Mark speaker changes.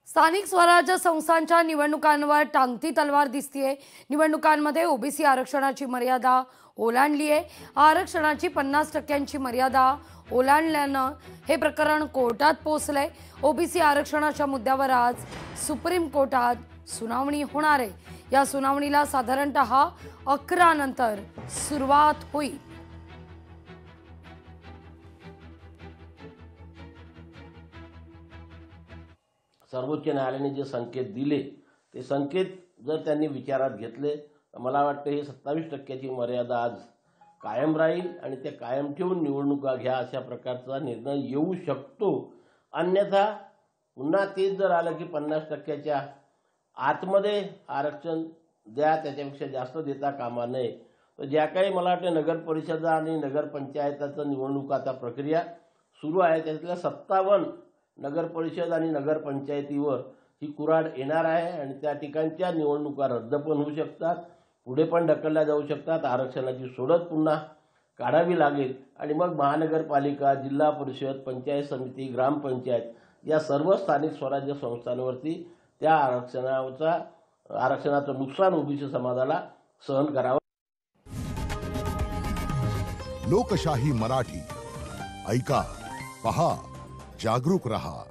Speaker 1: स्थानिक स्वराज्य संस्थांच्या निवडणुकांवर टांगती तलवार दिसतीये। निवडणुकांमध्ये ओबीसी आरक्षणाची मर्यादा ओलांडली आहे। आरक्षणाची 50% मर्यादा ओलांडल्यानं हे प्रकरण कोर्टात पोहोचले। ओबीसी आरक्षणाच्या मुद्द्यावर आज सुप्रीम कोर्टात सुनावणी होणार आहे। या सुनावणीला साधारणतः 11 नंतर सुरुवात होईल।
Speaker 2: सर्वोच्च न्यायालयाने जे संकेत दिले ते संकेत जर त्यांनी विचारात घेतले तर मला वाटतं हे 27% मर्यादा आज कायम राहील आणि ते कायम ठेवून निवडणुका घ्या अशा प्रकारचा निर्णय येऊ शकतो। अन्यथा पुन्हा तेच जर आलं की 50%च्या आतमध्ये आरक्षण द्या, त्याच्यापेक्षा जास्त देता कामा नये। तर ज्या काही मला वाटतं नगर परिषदा आणि नगर पंचायताचं निवडणूक आता प्रक्रिया सुरू आहे, त्यातल्या 57 नगर परिषद आणि नगर पंचायतीवर ही कुऱ्हाड येणार आहे आणि त्या ठिकाणच्या निवडणुका रद्द पण होऊ शकतात, पुढे पण ढकलल्या जाऊ शकतात। आरक्षणाची सोडत पुन्हा काढावी लागेल आणि मग महानगरपालिका, जिल्हा परिषद, पंचायत समिती, ग्रामपंचायत या सर्व स्थानिक स्वराज्य संस्थांवरती त्या आरक्षणाचं नुकसान ओबीसी समाजाला सहन करावं।
Speaker 3: लोकशाही मराठी ऐका, पहा, जागरूक रहा।